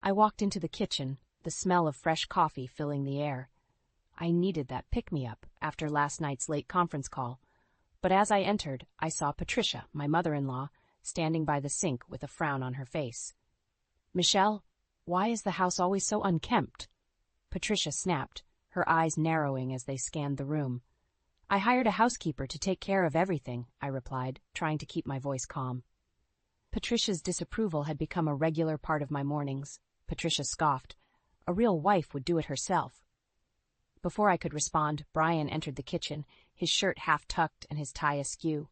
I walked into the kitchen, the smell of fresh coffee filling the air. I needed that pick-me-up after last night's late conference call. But as I entered, I saw Patricia, my mother-in-law, standing by the sink with a frown on her face. "Michelle, why is the house always so unkempt?" Patricia snapped, her eyes narrowing as they scanned the room. "I hired a housekeeper to take care of everything," I replied, trying to keep my voice calm. Patricia's disapproval had become a regular part of my mornings. Patricia scoffed. A real wife would do it herself. Before I could respond, Brian entered the kitchen, his shirt half-tucked and his tie askew.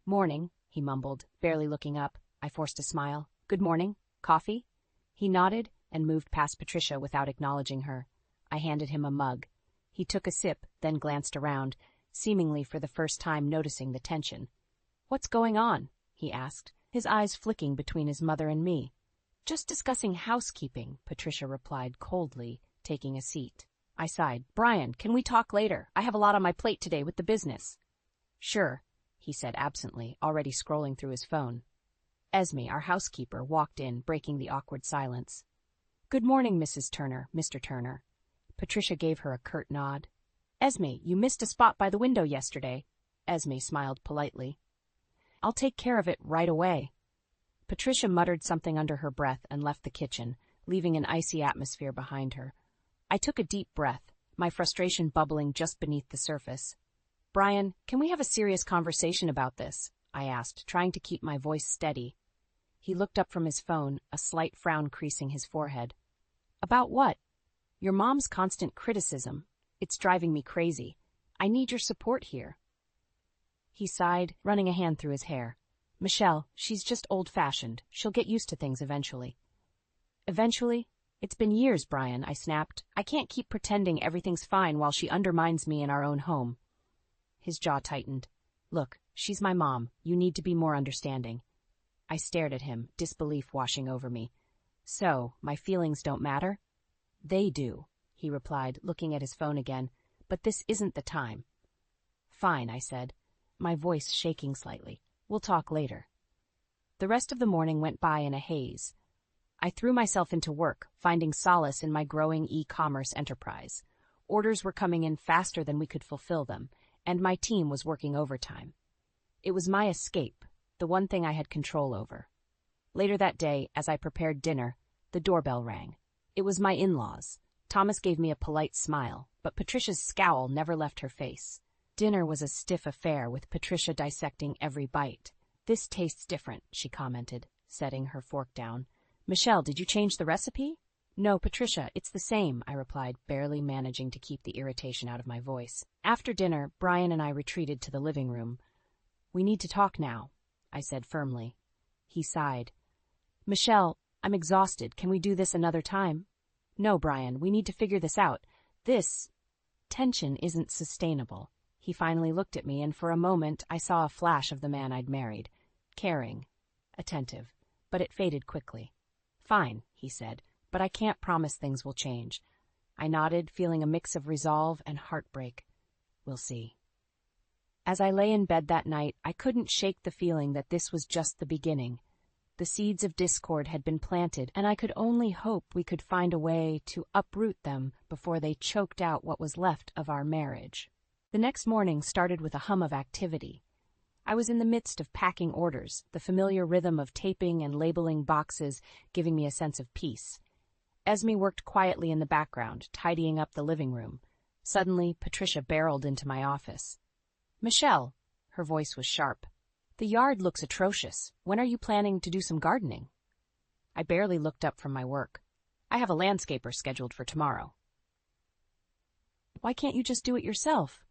"Morning," he mumbled, barely looking up. I forced a smile. "Good morning. Coffee?" He nodded and moved past Patricia without acknowledging her. I handed him a mug. He took a sip, then glanced around, seemingly for the first time noticing the tension. "What's going on?" he asked, his eyes flicking between his mother and me. "Just discussing housekeeping," Patricia replied coldly, taking a seat. I sighed. "Brian, can we talk later? I have a lot on my plate today with the business." "Sure," he said absently, already scrolling through his phone. Esme, our housekeeper, walked in, breaking the awkward silence. "Good morning, Mrs. Turner, Mr. Turner." Patricia gave her a curt nod. "Esme, you missed a spot by the window yesterday." Esme smiled politely. "I'll take care of it right away." Patricia muttered something under her breath and left the kitchen, leaving an icy atmosphere behind her. I took a deep breath, my frustration bubbling just beneath the surface. "Brian, can we have a serious conversation about this?" I asked, trying to keep my voice steady. He looked up from his phone, a slight frown creasing his forehead. "About what?" "Your mom's constant criticism. It's driving me crazy. I need your support here." He sighed, running a hand through his hair. "Michelle, she's just old-fashioned. She'll get used to things eventually." "Eventually? It's been years, Brian," I snapped. "I can't keep pretending everything's fine while she undermines me in our own home." His jaw tightened. "Look, she's my mom. You need to be more understanding." I stared at him, disbelief washing over me. "So, my feelings don't matter?" "They do," he replied, looking at his phone again. "But this isn't the time." "Fine," I said, my voice shaking slightly. "We'll talk later." The rest of the morning went by in a haze. I threw myself into work, finding solace in my growing e-commerce enterprise. Orders were coming in faster than we could fulfill them, and my team was working overtime. It was my escape, the one thing I had control over. Later that day, as I prepared dinner, the doorbell rang. It was my in-laws. Thomas gave me a polite smile, but Patricia's scowl never left her face. Dinner was a stiff affair, with Patricia dissecting every bite. "This tastes different," she commented, setting her fork down. "Michelle, did you change the recipe?" "No, Patricia, it's the same," I replied, barely managing to keep the irritation out of my voice. After dinner, Brian and I retreated to the living room. "We need to talk now," I said firmly. He sighed. "Michelle, I'm exhausted. Can we do this another time?" "No, Brian, we need to figure this out. This tension isn't sustainable." He finally looked at me, and for a moment I saw a flash of the man I'd married. Caring, attentive, but it faded quickly. "Fine," he said, "but I can't promise things will change." I nodded, feeling a mix of resolve and heartbreak. "We'll see." As I lay in bed that night, I couldn't shake the feeling that this was just the beginning. The seeds of discord had been planted, and I could only hope we could find a way to uproot them before they choked out what was left of our marriage. The next morning started with a hum of activity. I was in the midst of packing orders, the familiar rhythm of taping and labeling boxes giving me a sense of peace. Esme worked quietly in the background, tidying up the living room. Suddenly, Patricia barreled into my office. "Michelle," her voice was sharp, "the yard looks atrocious. When are you planning to do some gardening?" I barely looked up from my work. "I have a landscaper scheduled for tomorrow." "Why can't you just do it yourself?"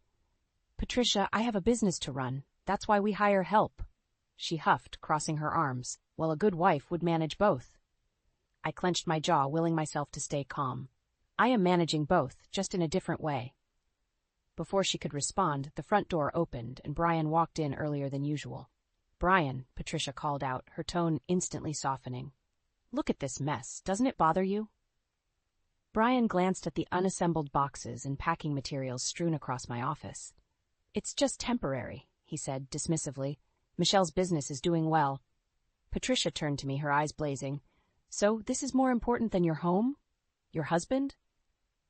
"Patricia, I have a business to run. That's why we hire help." She huffed, crossing her arms. "Well, a good wife would manage both." I clenched my jaw, willing myself to stay calm. "I am managing both, just in a different way." Before she could respond, the front door opened and Brian walked in earlier than usual. "Brian," Patricia called out, her tone instantly softening. "Look at this mess. Doesn't it bother you?" Brian glanced at the unassembled boxes and packing materials strewn across my office. "It's just temporary," he said dismissively. "Michelle's business is doing well." Patricia turned to me, her eyes blazing. So this is more important than your home? Your husband?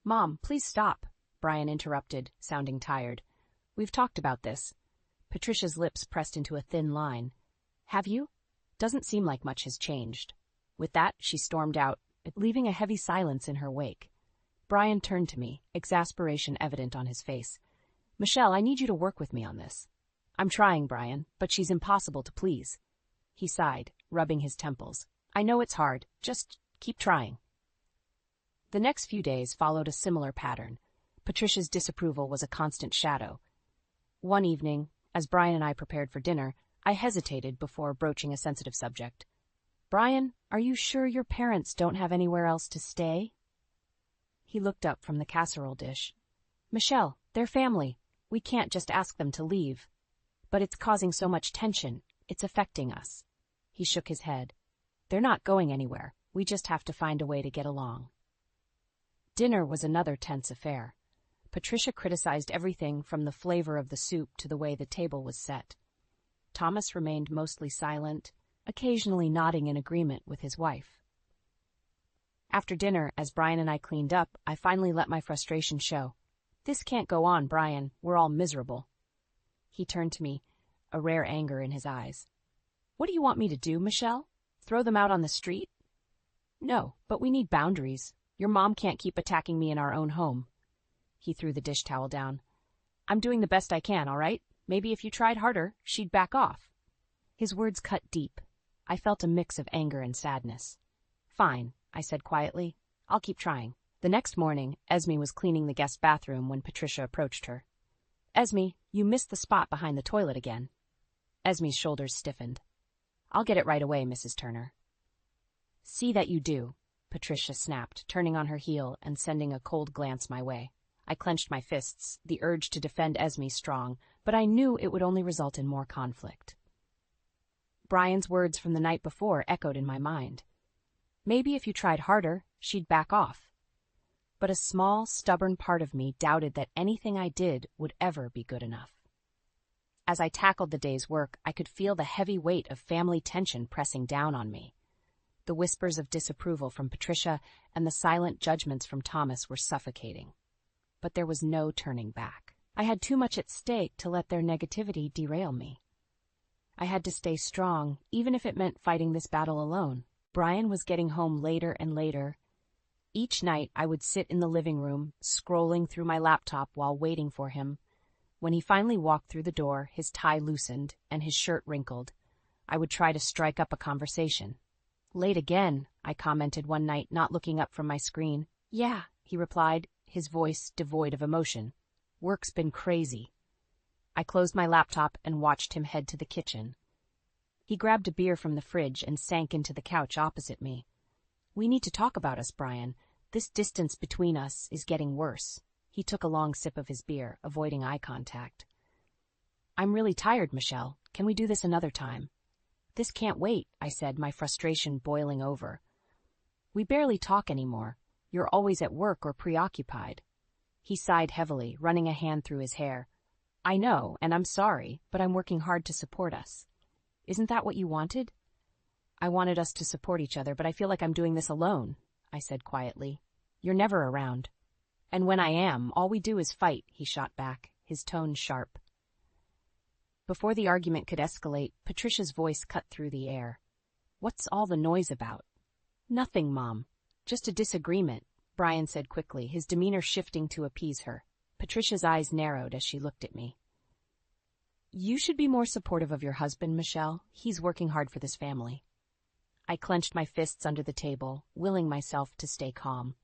Mom, please stop, Brian interrupted, sounding tired. We've talked about this. Patricia's lips pressed into a thin line. Have you? Doesn't seem like much has changed. With that, she stormed out, leaving a heavy silence in her wake. Brian turned to me, exasperation evident on his face. Michelle, I need you to work with me on this. I'm trying, Brian, but she's impossible to please. He sighed, rubbing his temples. I know it's hard. Just keep trying. The next few days followed a similar pattern. Patricia's disapproval was a constant shadow. One evening, as Brian and I prepared for dinner, I hesitated before broaching a sensitive subject. Brian, are you sure your parents don't have anywhere else to stay? He looked up from the casserole dish. Michelle, they're family. We can't just ask them to leave. But it's causing so much tension. It's affecting us. He shook his head. They're not going anywhere. We just have to find a way to get along. Dinner was another tense affair. Patricia criticized everything from the flavor of the soup to the way the table was set. Thomas remained mostly silent, occasionally nodding in agreement with his wife. After dinner, as Brian and I cleaned up, I finally let my frustration show. This can't go on, Brian. We're all miserable. He turned to me, a rare anger in his eyes. What do you want me to do, Michelle? Throw them out on the street? No, but we need boundaries. Your mom can't keep attacking me in our own home. He threw the dish towel down. I'm doing the best I can, all right? Maybe if you tried harder, she'd back off. His words cut deep. I felt a mix of anger and sadness. Fine, I said quietly. I'll keep trying. The next morning, Esme was cleaning the guest bathroom when Patricia approached her. Esme, you missed the spot behind the toilet again. Esme's shoulders stiffened. I'll get it right away, Mrs. Turner. See that you do, Patricia snapped, turning on her heel and sending a cold glance my way. I clenched my fists, the urge to defend Esme strong, but I knew it would only result in more conflict. Brian's words from the night before echoed in my mind. Maybe if you tried harder, she'd back off. But a small, stubborn part of me doubted that anything I did would ever be good enough. As I tackled the day's work, I could feel the heavy weight of family tension pressing down on me. The whispers of disapproval from Patricia and the silent judgments from Thomas were suffocating. But there was no turning back. I had too much at stake to let their negativity derail me. I had to stay strong, even if it meant fighting this battle alone. Brian was getting home later and later. Each night I would sit in the living room, scrolling through my laptop while waiting for him. When he finally walked through the door, his tie loosened and his shirt wrinkled. I would try to strike up a conversation. Late again, I commented one night, not looking up from my screen. Yeah, he replied, his voice devoid of emotion. Work's been crazy. I closed my laptop and watched him head to the kitchen. He grabbed a beer from the fridge and sank into the couch opposite me. We need to talk about us, Brian. This distance between us is getting worse. He took a long sip of his beer, avoiding eye contact. I'm really tired, Michelle. Can we do this another time? This can't wait, I said, my frustration boiling over. We barely talk anymore. You're always at work or preoccupied. He sighed heavily, running a hand through his hair. I know, and I'm sorry, but I'm working hard to support us. Isn't that what you wanted? I wanted us to support each other, but I feel like I'm doing this alone, I said quietly. You're never around. And when I am, all we do is fight, he shot back, his tone sharp. Before the argument could escalate, Patricia's voice cut through the air. What's all the noise about? Nothing, Mom. Just a disagreement, Brian said quickly, his demeanor shifting to appease her. Patricia's eyes narrowed as she looked at me. You should be more supportive of your husband, Michelle. He's working hard for this family. I clenched my fists under the table, willing myself to stay calm.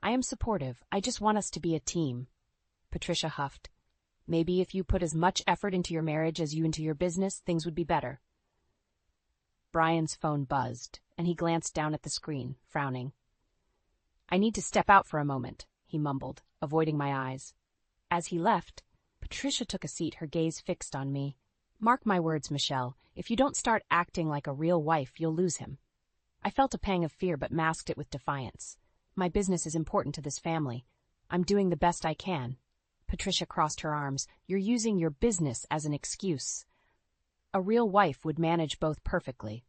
I am supportive. I just want us to be a team. Patricia huffed. Maybe if you put as much effort into your marriage as you into your business, things would be better. Brian's phone buzzed, and he glanced down at the screen, frowning. I need to step out for a moment, he mumbled, avoiding my eyes. As he left, Patricia took a seat, her gaze fixed on me. Mark my words, Michelle. If you don't start acting like a real wife, you'll lose him. I felt a pang of fear but masked it with defiance. My business is important to this family. I'm doing the best I can. Patricia crossed her arms. You're using your business as an excuse. A real wife would manage both perfectly.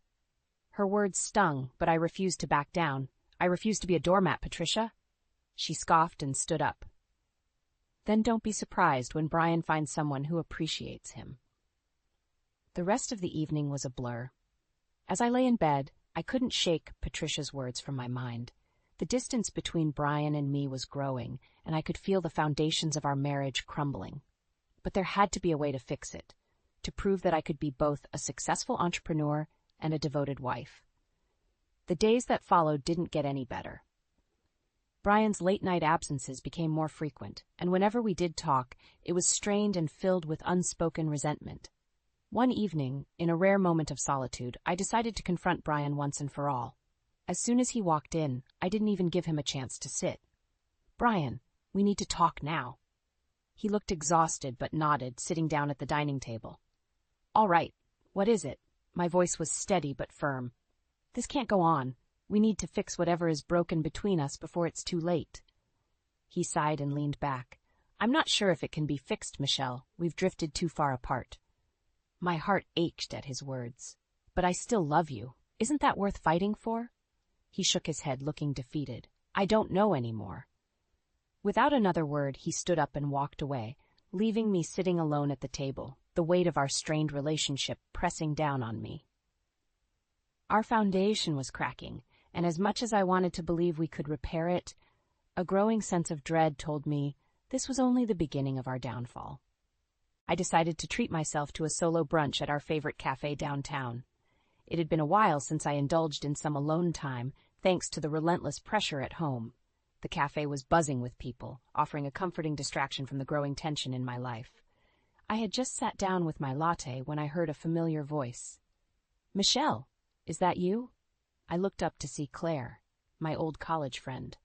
Her words stung, but I refused to back down. I refused to be a doormat, Patricia. She scoffed and stood up. Then don't be surprised when Brian finds someone who appreciates him. The rest of the evening was a blur. As I lay in bed, I couldn't shake Patricia's words from my mind. The distance between Brian and me was growing, and I could feel the foundations of our marriage crumbling. But there had to be a way to fix it, to prove that I could be both a successful entrepreneur and a devoted wife. The days that followed didn't get any better. Brian's late-night absences became more frequent, and whenever we did talk, it was strained and filled with unspoken resentment. One evening, in a rare moment of solitude, I decided to confront Brian once and for all. As soon as he walked in, I didn't even give him a chance to sit. "Brian, we need to talk now." He looked exhausted but nodded, sitting down at the dining table. "All right, what is it?" My voice was steady but firm. "This can't go on. We need to fix whatever is broken between us before it's too late." He sighed and leaned back. "I'm not sure if it can be fixed, Michelle. We've drifted too far apart." My heart ached at his words. "But I still love you. Isn't that worth fighting for?" He shook his head, looking defeated. "I don't know anymore." Without another word, he stood up and walked away, leaving me sitting alone at the table, the weight of our strained relationship pressing down on me. Our foundation was cracking, and as much as I wanted to believe we could repair it, a growing sense of dread told me this was only the beginning of our downfall. I decided to treat myself to a solo brunch at our favorite cafe downtown. It had been a while since I indulged in some alone time, thanks to the relentless pressure at home. The cafe was buzzing with people, offering a comforting distraction from the growing tension in my life. I had just sat down with my latte when I heard a familiar voice. "Michelle, is that you?" I looked up to see Claire, my old college friend.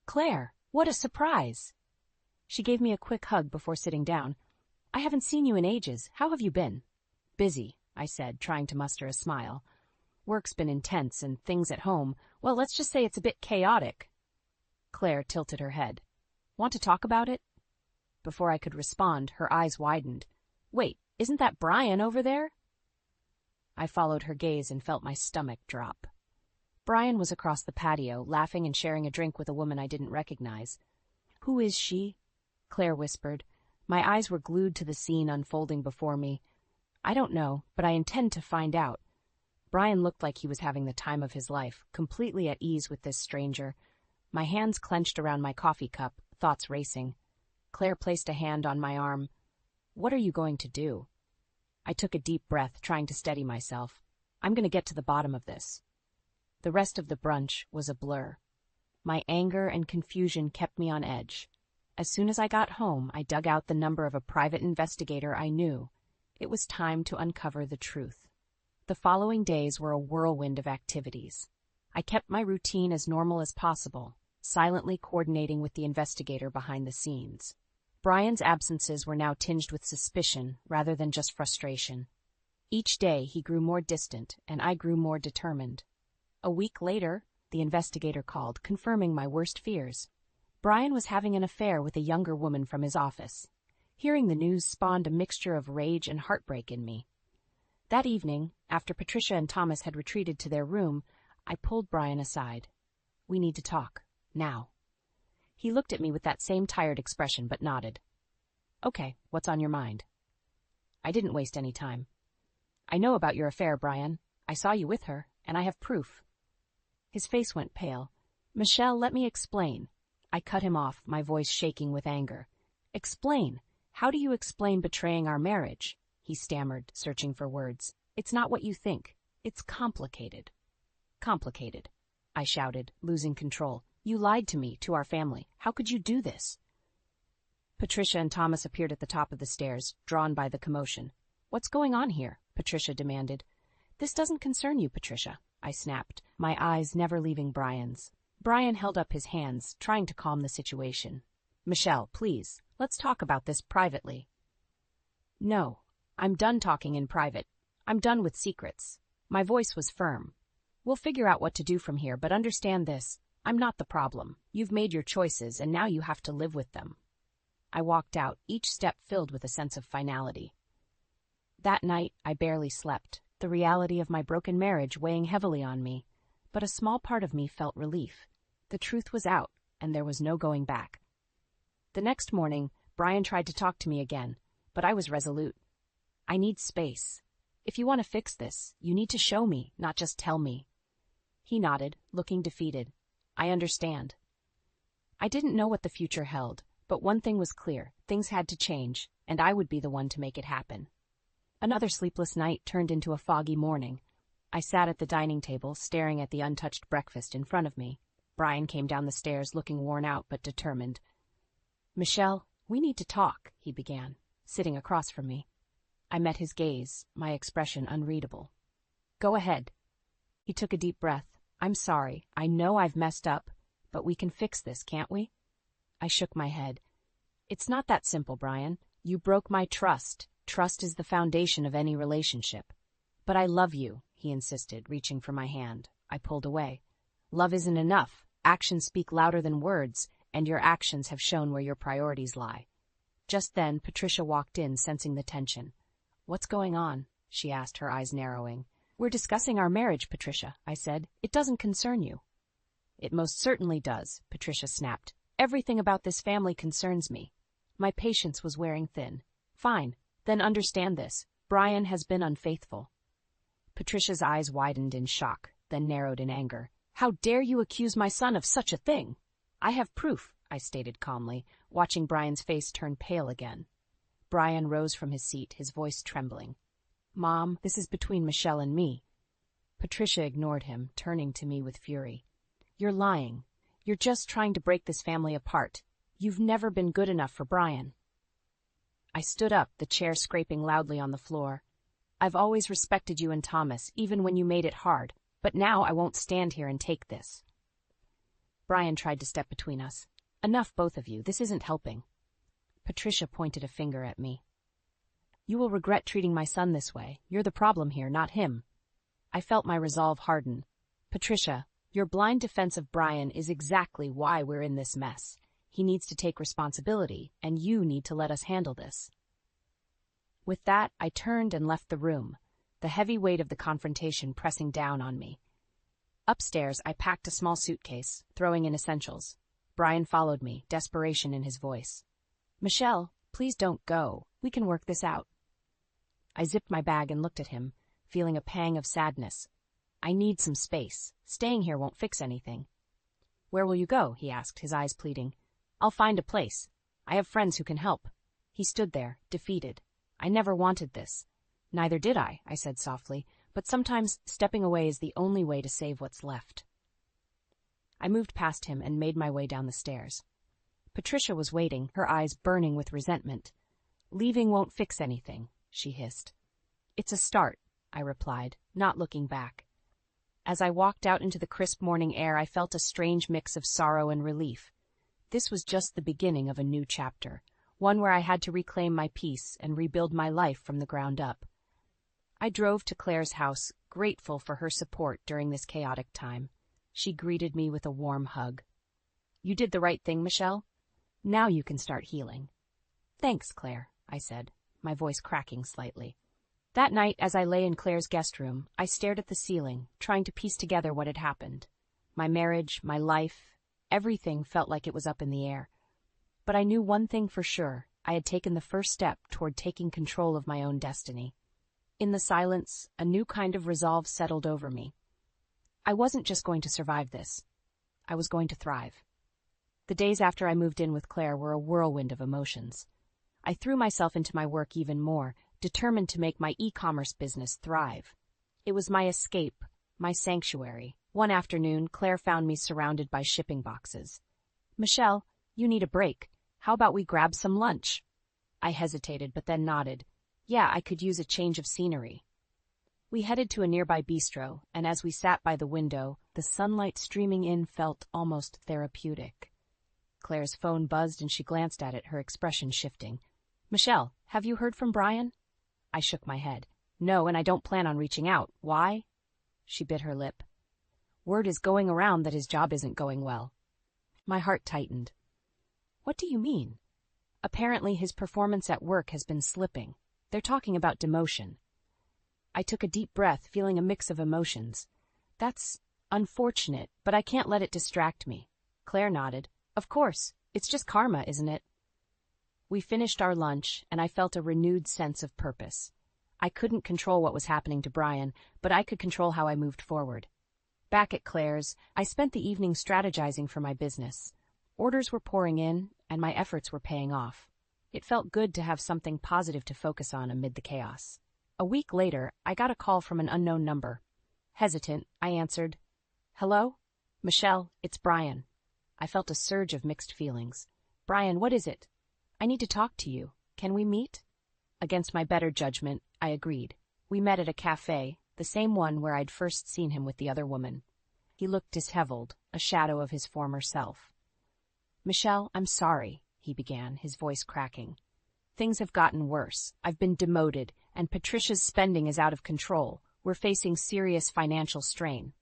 "Claire, what a surprise!" She gave me a quick hug before sitting down. "I haven't seen you in ages. How have you been?" "Busy," I said, trying to muster a smile. "Work's been intense, and things at home, well, let's just say it's a bit chaotic." Claire tilted her head. "Want to talk about it?" Before I could respond, her eyes widened. "Wait, isn't that Brian over there?" I followed her gaze and felt my stomach drop. Brian was across the patio, laughing and sharing a drink with a woman I didn't recognize. "Who is she?" Claire whispered. My eyes were glued to the scene unfolding before me. "I don't know, but I intend to find out." Brian looked like he was having the time of his life, completely at ease with this stranger. My hands clenched around my coffee cup, thoughts racing. Claire placed a hand on my arm. "What are you going to do?" I took a deep breath, trying to steady myself. "I'm going to get to the bottom of this." The rest of the brunch was a blur. My anger and confusion kept me on edge. As soon as I got home, I dug out the number of a private investigator I knew. It was time to uncover the truth. The following days were a whirlwind of activities. I kept my routine as normal as possible, silently coordinating with the investigator behind the scenes. Brian's absences were now tinged with suspicion rather than just frustration. Each day he grew more distant, and I grew more determined. A week later, the investigator called, confirming my worst fears. Brian was having an affair with a younger woman from his office. Hearing the news spawned a mixture of rage and heartbreak in me. That evening, after Patricia and Thomas had retreated to their room, I pulled Brian aside. "We need to talk. Now." He looked at me with that same tired expression, but nodded. "Okay, what's on your mind?" I didn't waste any time. "I know about your affair, Brian. I saw you with her, and I have proof." His face went pale. "Michelle, let me explain." I cut him off, my voice shaking with anger. "Explain? How do you explain betraying our marriage?" He stammered, searching for words. "It's not what you think. It's complicated." "Complicated," I shouted, losing control. "You lied to me, to our family. How could you do this?" Patricia and Thomas appeared at the top of the stairs, drawn by the commotion. "What's going on here?" Patricia demanded. "This doesn't concern you, Patricia," I snapped, my eyes never leaving Brian's. Brian held up his hands, trying to calm the situation. "Michelle, please, let's talk about this privately." "No, I'm done talking in private. I'm done with secrets." My voice was firm. "We'll figure out what to do from here, but understand this. I'm not the problem. You've made your choices, and now you have to live with them." I walked out, each step filled with a sense of finality. That night, I barely slept. the reality of my broken marriage weighing heavily on me, but a small part of me felt relief. The truth was out, and there was no going back. The next morning, Brian tried to talk to me again, but I was resolute. I need space. If you want to fix this, you need to show me, not just tell me. He nodded, looking defeated. I understand. I didn't know what the future held, but one thing was clear: things had to change, and I would be the one to make it happen. Another sleepless night turned into a foggy morning. I sat at the dining table, staring at the untouched breakfast in front of me. Brian came down the stairs looking worn out but determined. "Michelle, we need to talk," he began, sitting across from me. I met his gaze, my expression unreadable. "Go ahead." He took a deep breath. "I'm sorry. I know I've messed up, but we can fix this, can't we?" I shook my head. "It's not that simple, Brian. You broke my trust. Trust is the foundation of any relationship." "But I love you," he insisted, reaching for my hand. I pulled away. "Love isn't enough. Actions speak louder than words, and your actions have shown where your priorities lie." Just then, Patricia walked in, sensing the tension. "What's going on?" she asked, her eyes narrowing. "We're discussing our marriage, Patricia," I said. "It doesn't concern you." "It most certainly does," Patricia snapped. "Everything about this family concerns me." My patience was wearing thin. "Fine, then understand this. Brian has been unfaithful." Patricia's eyes widened in shock, then narrowed in anger. "How dare you accuse my son of such a thing?" "I have proof," I stated calmly, watching Brian's face turn pale again. Brian rose from his seat, his voice trembling. "Mom, this is between Michelle and me." Patricia ignored him, turning to me with fury. "You're lying. You're just trying to break this family apart. You've never been good enough for Brian." I stood up, the chair scraping loudly on the floor. "I've always respected you and Thomas, even when you made it hard, but now I won't stand here and take this." Brian tried to step between us. "Enough, both of you. This isn't helping." Patricia pointed a finger at me. "You will regret treating my son this way. You're the problem here, not him." I felt my resolve harden. "Patricia, your blind defense of Brian is exactly why we're in this mess. He needs to take responsibility, and you need to let us handle this." With that, I turned and left the room, the heavy weight of the confrontation pressing down on me. Upstairs, I packed a small suitcase, throwing in essentials. Brian followed me, desperation in his voice. "Michelle, please don't go. We can work this out." I zipped my bag and looked at him, feeling a pang of sadness. "I need some space. Staying here won't fix anything." "Where will you go?" he asked, his eyes pleading. "I'll find a place. I have friends who can help." He stood there, defeated. "I never wanted this." "Neither did I," said softly, "but sometimes stepping away is the only way to save what's left." I moved past him and made my way down the stairs. Patricia was waiting, her eyes burning with resentment. "Leaving won't fix anything," she hissed. "It's a start," I replied, not looking back. As I walked out into the crisp morning air, I felt a strange mix of sorrow and relief. This was just the beginning of a new chapter, one where I had to reclaim my peace and rebuild my life from the ground up. I drove to Claire's house, grateful for her support during this chaotic time. She greeted me with a warm hug. "You did the right thing, Michelle. Now you can start healing." "Thanks, Claire," I said, my voice cracking slightly. That night, as I lay in Claire's guest room, I stared at the ceiling, trying to piece together what had happened. My marriage, my life, everything felt like it was up in the air. But I knew one thing for sure: I had taken the first step toward taking control of my own destiny. In the silence, a new kind of resolve settled over me. I wasn't just going to survive this. I was going to thrive. The days after I moved in with Claire were a whirlwind of emotions. I threw myself into my work even more, determined to make my e-commerce business thrive. It was my escape, my sanctuary. One afternoon, Claire found me surrounded by shipping boxes. "Michelle, you need a break. How about we grab some lunch?" I hesitated, but then nodded. Yeah, I could use a change of scenery. We headed to a nearby bistro, and as we sat by the window, the sunlight streaming in felt almost therapeutic. Claire's phone buzzed and she glanced at it, her expression shifting. "Michelle, have you heard from Brian?" I shook my head. "No, and I don't plan on reaching out. Why?" She bit her lip. "Word is going around that his job isn't going well." My heart tightened. "What do you mean?" "Apparently his performance at work has been slipping. They're talking about demotion." I took a deep breath, feeling a mix of emotions. That's unfortunate, but I can't let it distract me. Claire nodded. Of course, it's just karma, isn't it? We finished our lunch, and I felt a renewed sense of purpose. I couldn't control what was happening to Brian, but I could control how I moved forward. Back at Claire's, I spent the evening strategizing for my business. Orders were pouring in, and my efforts were paying off. It felt good to have something positive to focus on amid the chaos. A week later, I got a call from an unknown number. Hesitant, I answered. Hello? Michelle, it's Brian. I felt a surge of mixed feelings. Brian, what is it? I need to talk to you. Can we meet? Against my better judgment, I agreed. We met at a cafe, the same one where I'd first seen him with the other woman. He looked disheveled, a shadow of his former self. Michelle, I'm sorry, he began, his voice cracking. Things have gotten worse. I've been demoted, and Patricia's spending is out of control. We're facing serious financial strain.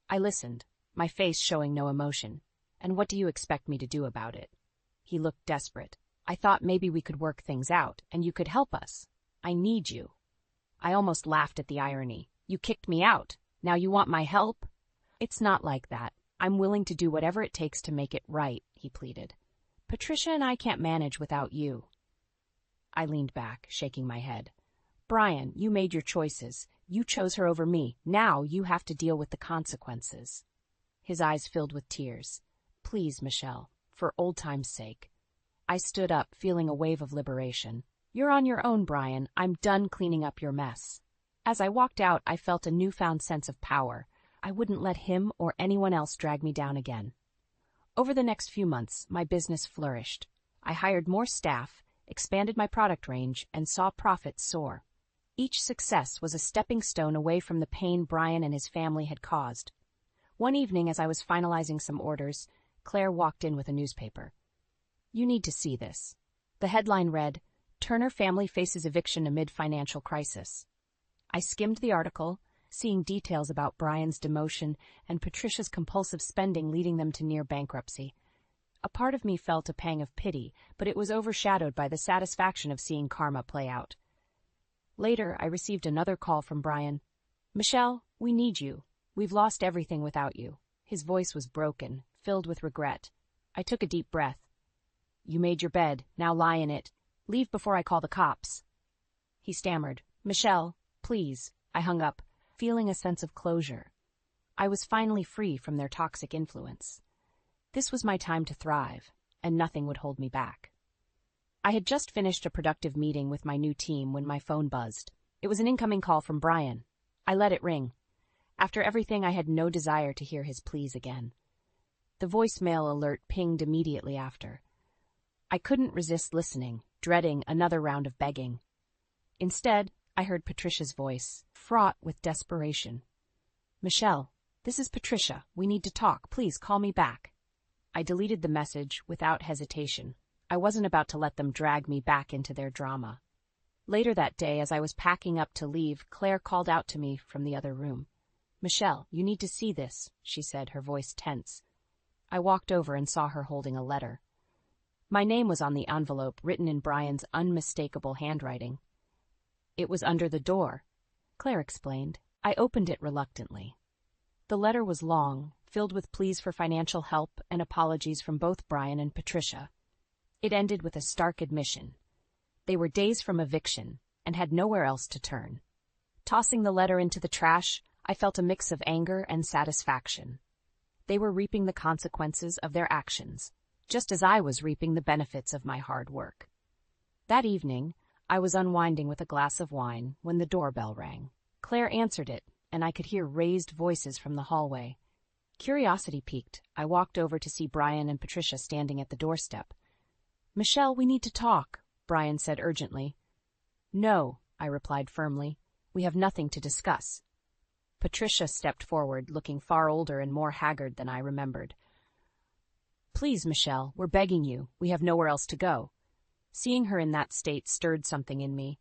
I listened, my face showing no emotion. And what do you expect me to do about it? He looked desperate. I thought maybe we could work things out, and you could help us. I need you. I almost laughed at the irony. You kicked me out. Now you want my help? It's not like that. I'm willing to do whatever it takes to make it right, he pleaded. Patricia and I can't manage without you. I leaned back, shaking my head. Brian, you made your choices. You chose her over me. Now you have to deal with the consequences. His eyes filled with tears. Please, Michelle, for old time's sake. I stood up, feeling a wave of liberation. You're on your own, Brian. I'm done cleaning up your mess. As I walked out, I felt a newfound sense of power. I wouldn't let him or anyone else drag me down again. Over the next few months, my business flourished. I hired more staff, expanded my product range, and saw profits soar. Each success was a stepping stone away from the pain Brian and his family had caused. One evening, as I was finalizing some orders, Claire walked in with a newspaper. You need to see this. The headline read, Turner family faces eviction amid financial crisis. I skimmed the article, seeing details about Brian's demotion and Patricia's compulsive spending leading them to near bankruptcy. A part of me felt a pang of pity, but it was overshadowed by the satisfaction of seeing karma play out. Later, I received another call from Brian. Michelle, we need you. We've lost everything without you. His voice was broken, filled with regret. I took a deep breath. You made your bed, now lie in it. Leave before I call the cops. He stammered. Michelle, please. I hung up, feeling a sense of closure. I was finally free from their toxic influence. This was my time to thrive, and nothing would hold me back. I had just finished a productive meeting with my new team when my phone buzzed. It was an incoming call from Brian. I let it ring. After everything, I had no desire to hear his pleas again. The voicemail alert pinged immediately after. I couldn't resist listening, dreading another round of begging. Instead, I heard Patricia's voice, fraught with desperation. Michelle, this is Patricia. We need to talk. Please call me back. I deleted the message without hesitation. I wasn't about to let them drag me back into their drama. Later that day, as I was packing up to leave, Claire called out to me from the other room. Michelle, you need to see this, she said, her voice tense. I walked over and saw her holding a letter. My name was on the envelope, written in Brian's unmistakable handwriting. It was under the door, Claire explained. I opened it reluctantly. The letter was long, filled with pleas for financial help and apologies from both Brian and Patricia. It ended with a stark admission. They were days from eviction and had nowhere else to turn. Tossing the letter into the trash, I felt a mix of anger and satisfaction. They were reaping the consequences of their actions, just as I was reaping the benefits of my hard work. That evening, I was unwinding with a glass of wine when the doorbell rang. Claire answered it, and I could hear raised voices from the hallway. Curiosity piqued, I walked over to see Brian and Patricia standing at the doorstep. Michelle, we need to talk, Brian said urgently. No, I replied firmly. We have nothing to discuss. Patricia stepped forward, looking far older and more haggard than I remembered. Please, Michelle, we're begging you. We have nowhere else to go. Seeing her in that state stirred something in me,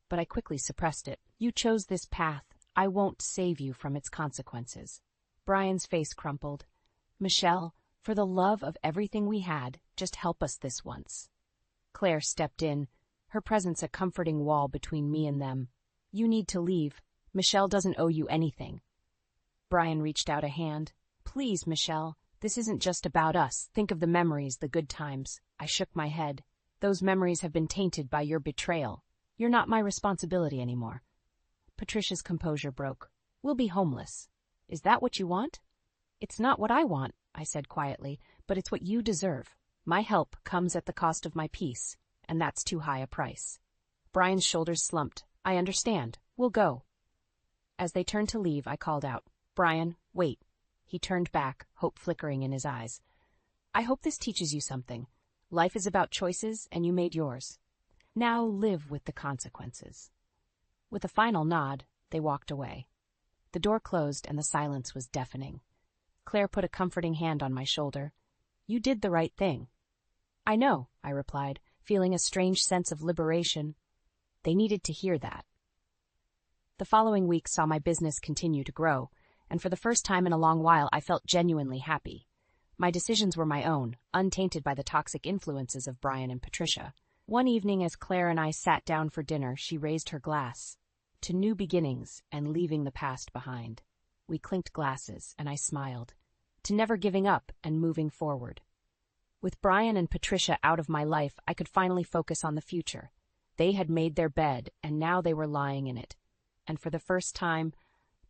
but I quickly suppressed it. You chose this path. I won't save you from its consequences. Brian's face crumpled. Michelle, for the love of everything we had, just help us this once. Claire stepped in, her presence a comforting wall between me and them. You need to leave. Michelle doesn't owe you anything. Brian reached out a hand. Please, Michelle, this isn't just about us. Think of the memories, the good times. I shook my head. Those memories have been tainted by your betrayal. You're not my responsibility anymore. Patricia's composure broke. We'll be homeless. Is that what you want? It's not what I want, I said quietly, but it's what you deserve. My help comes at the cost of my peace, and that's too high a price. Brian's shoulders slumped. I understand. We'll go. As they turned to leave, I called out, Brian, wait. He turned back, hope flickering in his eyes. I hope this teaches you something. Life is about choices, and you made yours. Now live with the consequences. With a final nod, they walked away. The door closed and the silence was deafening. Claire put a comforting hand on my shoulder. You did the right thing. I know, I replied, feeling a strange sense of liberation. They needed to hear that. The following week saw my business continue to grow, and for the first time in a long while I felt genuinely happy. My decisions were my own, untainted by the toxic influences of Brian and Patricia. One evening as Claire and I sat down for dinner, she raised her glass. To new beginnings and leaving the past behind. We clinked glasses, and I smiled. To never giving up and moving forward. With Brian and Patricia out of my life, I could finally focus on the future. They had made their bed, and now they were lying in it. And for the first time,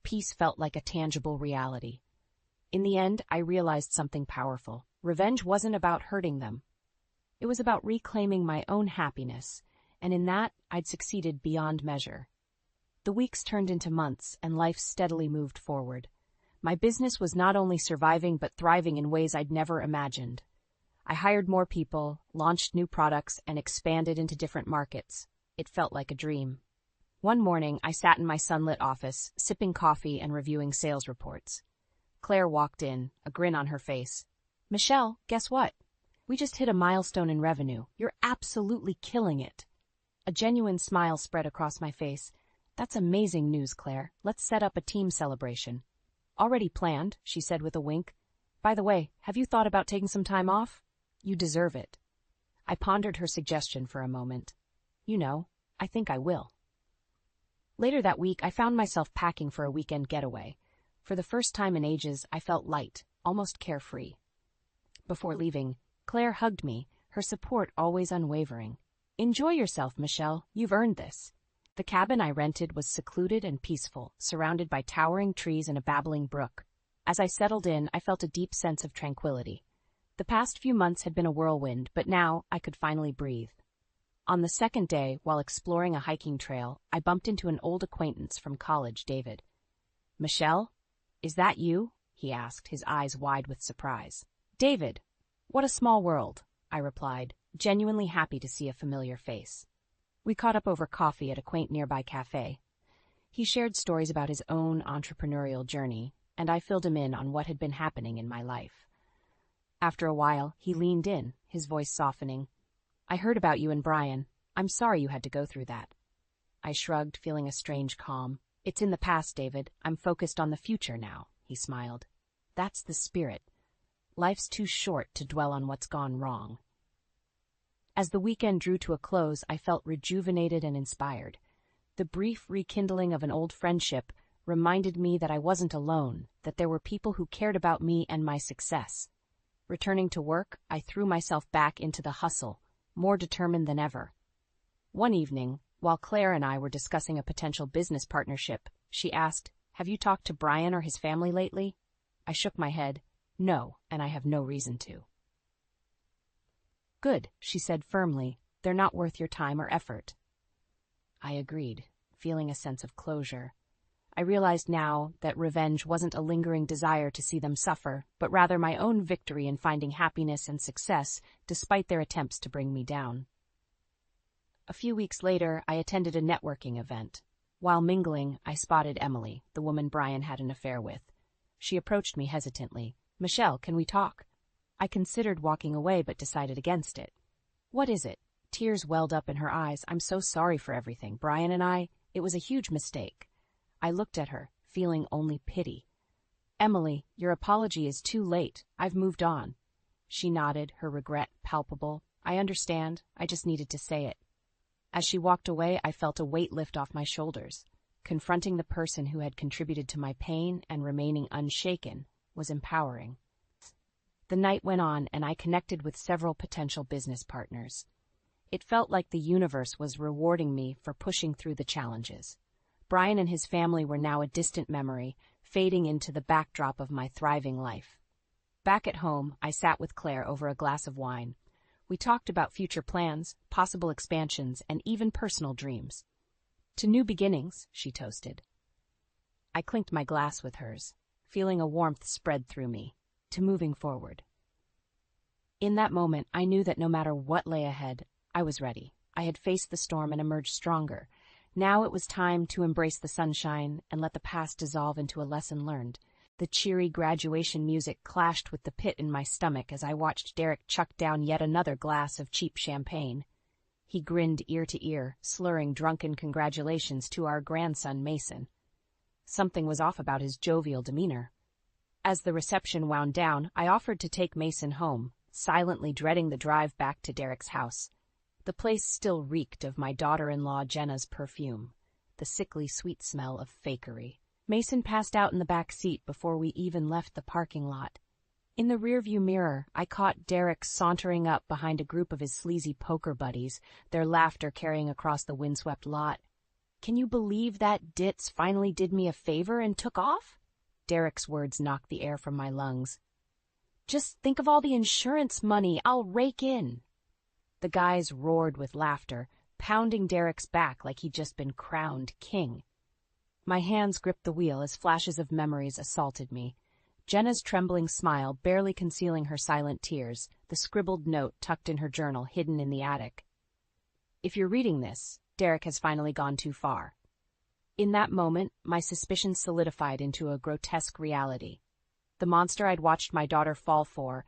peace felt like a tangible reality. In the end, I realized something powerful. Revenge wasn't about hurting them. It was about reclaiming my own happiness, and in that, I'd succeeded beyond measure. The weeks turned into months, and life steadily moved forward. My business was not only surviving but thriving in ways I'd never imagined. I hired more people, launched new products, and expanded into different markets. It felt like a dream. One morning, I sat in my sunlit office, sipping coffee and reviewing sales reports. Claire walked in, a grin on her face. Michelle, guess what? We just hit a milestone in revenue. You're absolutely killing it. A genuine smile spread across my face. That's amazing news, Claire. Let's set up a team celebration. Already planned, she said with a wink. By the way, have you thought about taking some time off? You deserve it. I pondered her suggestion for a moment. You know, I think I will. Later that week, I found myself packing for a weekend getaway. For the first time in ages, I felt light, almost carefree. Before leaving, Claire hugged me, her support always unwavering. Enjoy yourself, Michelle. You've earned this. The cabin I rented was secluded and peaceful, surrounded by towering trees and a babbling brook. As I settled in, I felt a deep sense of tranquility. The past few months had been a whirlwind, but now I could finally breathe. On the second day, while exploring a hiking trail, I bumped into an old acquaintance from college, David. Michelle, is that you? He asked, his eyes wide with surprise. David, what a small world, I replied, genuinely happy to see a familiar face. We caught up over coffee at a quaint nearby cafe. He shared stories about his own entrepreneurial journey, and I filled him in on what had been happening in my life. After a while, he leaned in, his voice softening. I heard about you and Brian. I'm sorry you had to go through that. I shrugged, feeling a strange calm. It's in the past, David. I'm focused on the future now, he smiled. That's the spirit. Life's too short to dwell on what's gone wrong. As the weekend drew to a close, I felt rejuvenated and inspired. The brief rekindling of an old friendship reminded me that I wasn't alone, that there were people who cared about me and my success. Returning to work, I threw myself back into the hustle, more determined than ever. One evening, while Claire and I were discussing a potential business partnership, she asked, Have you talked to Brian or his family lately? I shook my head. No, and I have no reason to. Good, she said firmly. They're not worth your time or effort. I agreed, feeling a sense of closure. I realized now that revenge wasn't a lingering desire to see them suffer, but rather my own victory in finding happiness and success despite their attempts to bring me down. A few weeks later, I attended a networking event. While mingling, I spotted Emily, the woman Brian had an affair with. She approached me hesitantly. Michelle, can we talk? I considered walking away but decided against it. What is it? Tears welled up in her eyes. I'm so sorry for everything. Brian and it was a huge mistake. I looked at her, feeling only pity. Emily, your apology is too late. I've moved on. She nodded, her regret palpable. I understand. I just needed to say it. As she walked away, I felt a weight lift off my shoulders. Confronting the person who had contributed to my pain and remaining unshaken was empowering. The night went on, and I connected with several potential business partners. It felt like the universe was rewarding me for pushing through the challenges. Brian and his family were now a distant memory, fading into the backdrop of my thriving life. Back at home, I sat with Claire over a glass of wine. We talked about future plans, possible expansions, and even personal dreams. "To new beginnings," she toasted. I clinked my glass with hers, feeling a warmth spread through me. To moving forward. In that moment, I knew that no matter what lay ahead, I was ready. I had faced the storm and emerged stronger. Now it was time to embrace the sunshine and let the past dissolve into a lesson learned. The cheery graduation music clashed with the pit in my stomach as I watched Derek chuck down yet another glass of cheap champagne. He grinned ear to ear, slurring drunken congratulations to our grandson Mason. Something was off about his jovial demeanor. As the reception wound down, I offered to take Mason home, silently dreading the drive back to Derek's house. The place still reeked of my daughter-in-law Jenna's perfume, the sickly sweet smell of fakery. Mason passed out in the back seat before we even left the parking lot. In the rearview mirror, I caught Derek sauntering up behind a group of his sleazy poker buddies, their laughter carrying across the windswept lot. "Can you believe that ditz finally did me a favor and took off?" Derek's words knocked the air from my lungs. "Just think of all the insurance money I'll rake in." The guys roared with laughter, pounding Derek's back like he'd just been crowned king. My hands gripped the wheel as flashes of memories assaulted me. Jenna's trembling smile barely concealing her silent tears, the scribbled note tucked in her journal hidden in the attic. "If you're reading this, Derek has finally gone too far." In that moment, my suspicions solidified into a grotesque reality. The monster I'd watched my daughter fall for,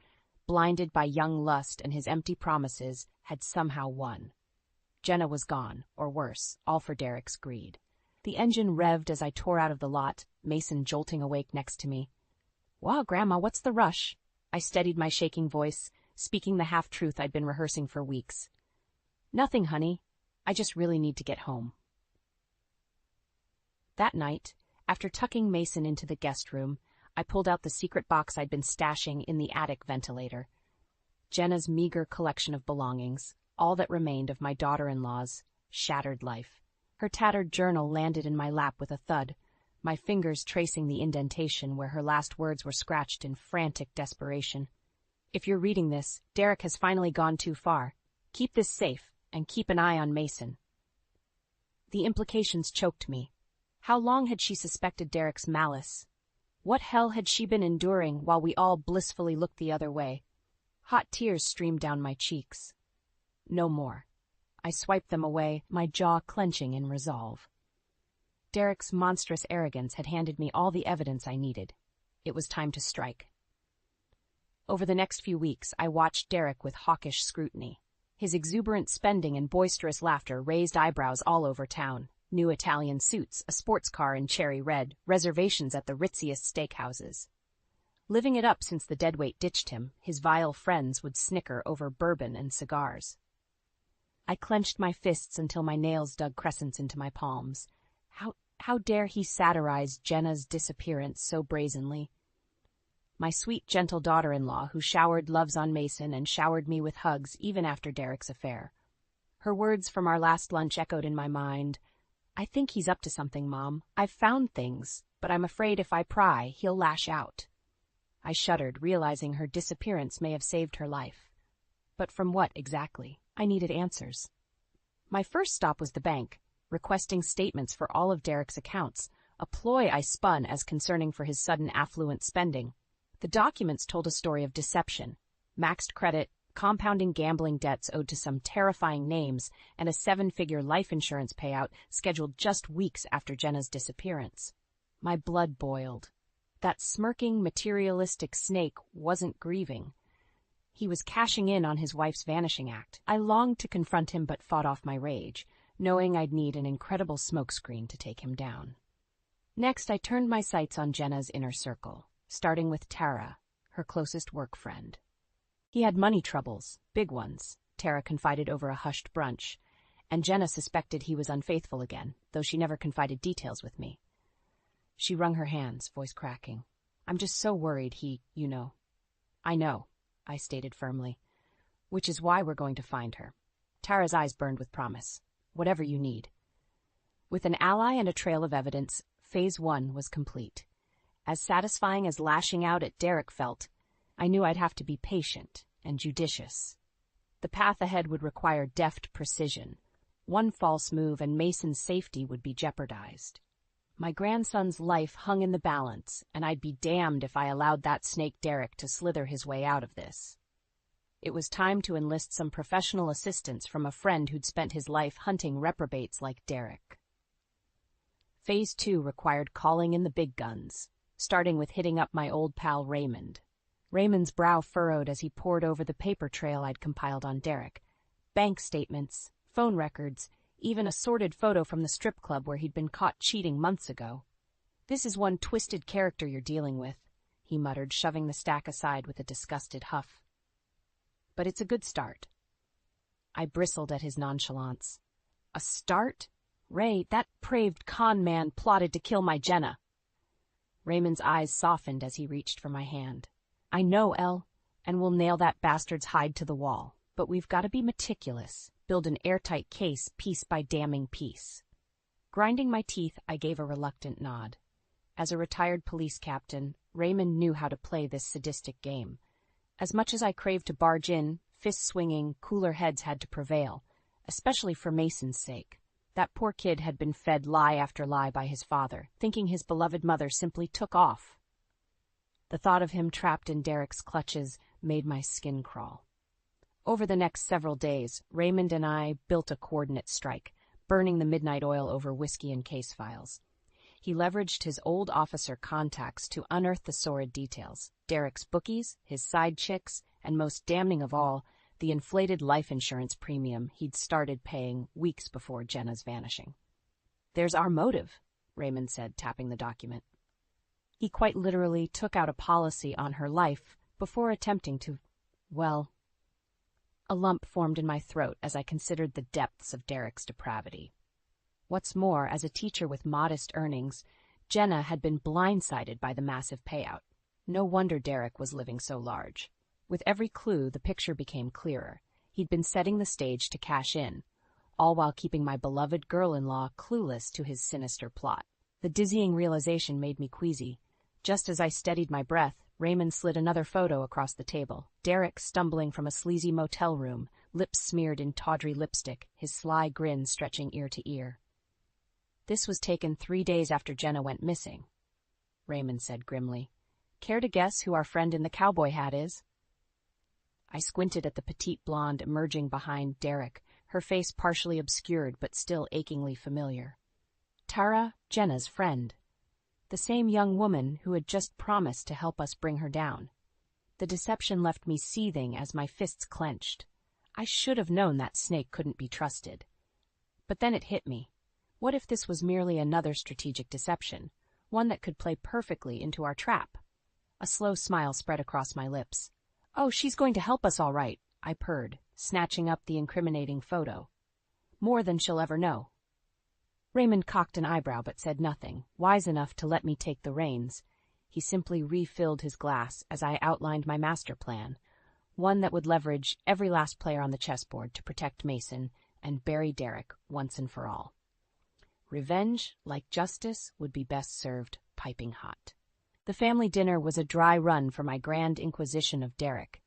blinded by young lust and his empty promises, had somehow won. Jenna was gone, or worse, all for Derek's greed. The engine revved as I tore out of the lot, Mason jolting awake next to me. "Wow, Grandma, what's the rush?" I steadied my shaking voice, speaking the half-truth I'd been rehearsing for weeks. "Nothing, honey. I just really need to get home." That night, after tucking Mason into the guest room, I pulled out the secret box I'd been stashing in the attic ventilator. Jenna's meager collection of belongings, all that remained of my daughter-in-law's shattered life. Her tattered journal landed in my lap with a thud, my fingers tracing the indentation where her last words were scratched in frantic desperation. "If you're reading this, Derek has finally gone too far. Keep this safe, and keep an eye on Mason." The implications choked me. How long had she suspected Derek's malice? What hell had she been enduring while we all blissfully looked the other way? Hot tears streamed down my cheeks. No more. I swiped them away, my jaw clenching in resolve. Derek's monstrous arrogance had handed me all the evidence I needed. It was time to strike. Over the next few weeks, I watched Derek with hawkish scrutiny. His exuberant spending and boisterous laughter raised eyebrows all over town. New Italian suits, a sports car in cherry red, reservations at the ritziest steakhouses. Living it up since the deadweight ditched him, his vile friends would snicker over bourbon and cigars. I clenched my fists until my nails dug crescents into my palms. How dare he satirize Jenna's disappearance so brazenly? My sweet, gentle daughter-in-law, who showered loves on Mason and showered me with hugs even after Derek's affair. Her words from our last lunch echoed in my mind. "I think he's up to something, Mom. I've found things, but I'm afraid if I pry, he'll lash out." I shuddered, realizing her disappearance may have saved her life. But from what exactly? I needed answers. My first stop was the bank, requesting statements for all of Derek's accounts, a ploy I spun as concerning for his sudden affluent spending. The documents told a story of deception, maxed credit, compounding gambling debts owed to some terrifying names, and a 7-figure life insurance payout scheduled just weeks after Jenna's disappearance. My blood boiled. That smirking, materialistic snake wasn't grieving. He was cashing in on his wife's vanishing act. I longed to confront him but fought off my rage, knowing I'd need an incredible smokescreen to take him down. Next, I turned my sights on Jenna's inner circle, starting with Tara, her closest work friend. He had money troubles, big ones, Tara confided over a hushed brunch, and Jenna suspected he was unfaithful again, though she never confided details with me. She wrung her hands, voice cracking. I'm just so worried I know, I stated firmly. Which is why we're going to find her. Tara's eyes burned with promise. Whatever you need. With an ally and a trail of evidence, Phase 1 was complete. As satisfying as lashing out at Derek felt, I knew I'd have to be patient and judicious. The path ahead would require deft precision. One false move and Mason's safety would be jeopardized. My grandson's life hung in the balance, and I'd be damned if I allowed that snake Derek to slither his way out of this. It was time to enlist some professional assistance from a friend who'd spent his life hunting reprobates like Derek. Phase 2 required calling in the big guns, starting with hitting up my old pal Raymond. Raymond's brow furrowed as he pored over the paper trail I'd compiled on Derek. Bank statements, phone records, even a sordid photo from the strip club where he'd been caught cheating months ago. This is one twisted character you're dealing with, he muttered, shoving the stack aside with a disgusted huff. But it's a good start. I bristled at his nonchalance. A start? Ray, that praved con man plotted to kill my Jenna. Raymond's eyes softened as he reached for my hand. I know, Elle, and we'll nail that bastard's hide to the wall, but we've got to be meticulous, build an airtight case piece by damning piece. Grinding my teeth, I gave a reluctant nod. As a retired police captain, Raymond knew how to play this sadistic game. As much as I craved to barge in, fist-swinging, cooler heads had to prevail, especially for Mason's sake. That poor kid had been fed lie after lie by his father, thinking his beloved mother simply took off. The thought of him trapped in Derek's clutches made my skin crawl. Over the next several days, Raymond and I built a coordinate strike, burning the midnight oil over whiskey and case files. He leveraged his old officer contacts to unearth the sordid details, Derek's bookies, his side chicks, and most damning of all, the inflated life insurance premium he'd started paying weeks before Jenna's vanishing. There's our motive, Raymond said, tapping the document. He quite literally took out a policy on her life before attempting to, well... A lump formed in my throat as I considered the depths of Derek's depravity. What's more, as a teacher with modest earnings, Jenna had been blindsided by the massive payout. No wonder Derek was living so large. With every clue, the picture became clearer. He'd been setting the stage to cash in, all while keeping my beloved girl-in-law clueless to his sinister plot. The dizzying realization made me queasy. Just as I steadied my breath, Raymond slid another photo across the table. Derek stumbling from a sleazy motel room, lips smeared in tawdry lipstick, his sly grin stretching ear to ear. This was taken 3 days after Jenna went missing, Raymond said grimly. Care to guess who our friend in the cowboy hat is? I squinted at the petite blonde emerging behind Derek, her face partially obscured but still achingly familiar. Tara, Jenna's friend. The same young woman who had just promised to help us bring her down. The deception left me seething as my fists clenched. I should have known that snake couldn't be trusted. But then it hit me. What if this was merely another strategic deception, one that could play perfectly into our trap? A slow smile spread across my lips. Oh, she's going to help us all right, I purred, snatching up the incriminating photo. More than she'll ever know. Raymond cocked an eyebrow but said nothing, wise enough to let me take the reins. He simply refilled his glass as I outlined my master plan, one that would leverage every last player on the chessboard to protect Mason and bury Derek once and for all. Revenge, like justice, would be best served piping hot. The family dinner was a dry run for my grand inquisition of Derek.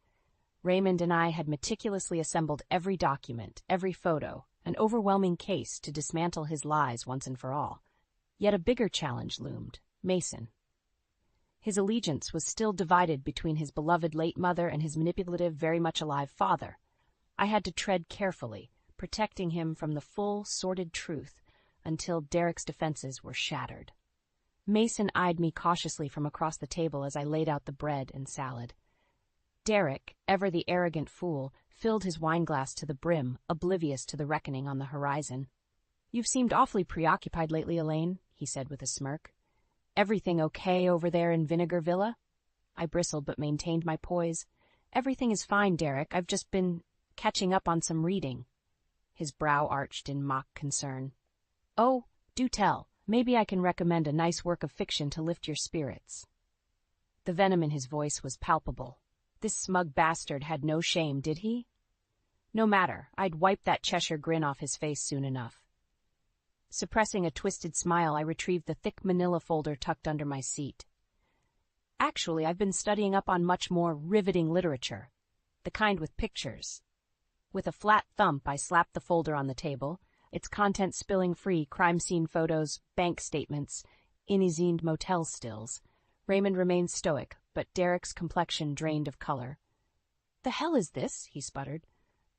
Raymond and I had meticulously assembled every document, every photo, an overwhelming case to dismantle his lies once and for all. Yet a bigger challenge loomed, Mason. His allegiance was still divided between his beloved late mother and his manipulative, very much alive father. I had to tread carefully, protecting him from the full, sordid truth, until Derek's defenses were shattered. Mason eyed me cautiously from across the table as I laid out the bread and salad. Derek, ever the arrogant fool, filled his wineglass to the brim, oblivious to the reckoning on the horizon. "You've seemed awfully preoccupied lately, Elaine," he said with a smirk. "Everything okay over there in Vinegar Villa?" I bristled but maintained my poise. "Everything is fine, Derek. I've just been catching up on some reading." his brow arched in mock concern. "Oh, do tell. Maybe I can recommend a nice work of fiction to lift your spirits." The venom in his voice was palpable. This smug bastard had no shame, did he? No matter, I'd wipe that Cheshire grin off his face soon enough. Suppressing a twisted smile, I retrieved the thick manila folder tucked under my seat. "Actually, I've been studying up on much more riveting literature. The kind with pictures." With a flat thump, I slapped the folder on the table, its contents spilling free: crime scene photos, bank statements, Inizined motel stills. Raymond remained stoic, but Derek's complexion drained of color. "The hell is this?" he sputtered.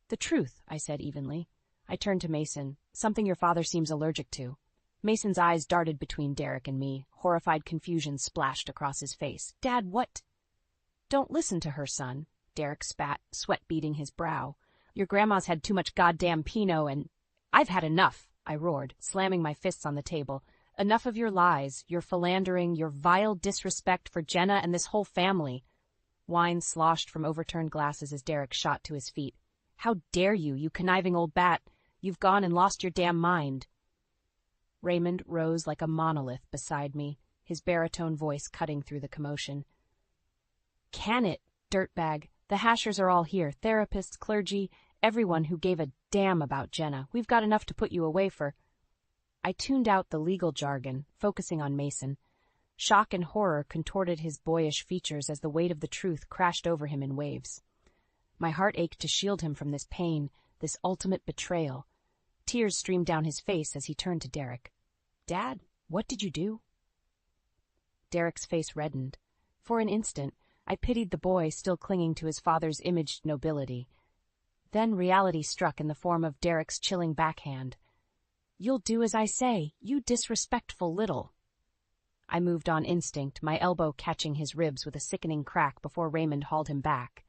"The truth," I said evenly. I turned to Mason. "Something your father seems allergic to." Mason's eyes darted between Derek and me. Horrified confusion splashed across his face. "Dad, what—" "Don't listen to her, son," Derek spat, sweat beading his brow. "Your grandma's had too much goddamn Pinot and—" "I've had enough," I roared, slamming my fists on the table. "Enough of your lies, your philandering, your vile disrespect for Jenna and this whole family." Wine sloshed from overturned glasses as Derek shot to his feet. "How dare you, you conniving old bat! You've gone and lost your damn mind." Raymond rose like a monolith beside me, his baritone voice cutting through the commotion. "Can it, dirtbag? The Hashers are all here, therapists, clergy, everyone who gave a damn about Jenna. We've got enough to put you away for—" I tuned out the legal jargon, focusing on Mason. Shock and horror contorted his boyish features as the weight of the truth crashed over him in waves. My heart ached to shield him from this pain, this ultimate betrayal. Tears streamed down his face as he turned to Derek. "Dad, what did you do?" Derek's face reddened. For an instant, I pitied the boy still clinging to his father's imaged nobility. Then reality struck in the form of Derek's chilling backhand. "You'll do as I say, you disrespectful little—" I moved on instinct, my elbow catching his ribs with a sickening crack before Raymond hauled him back.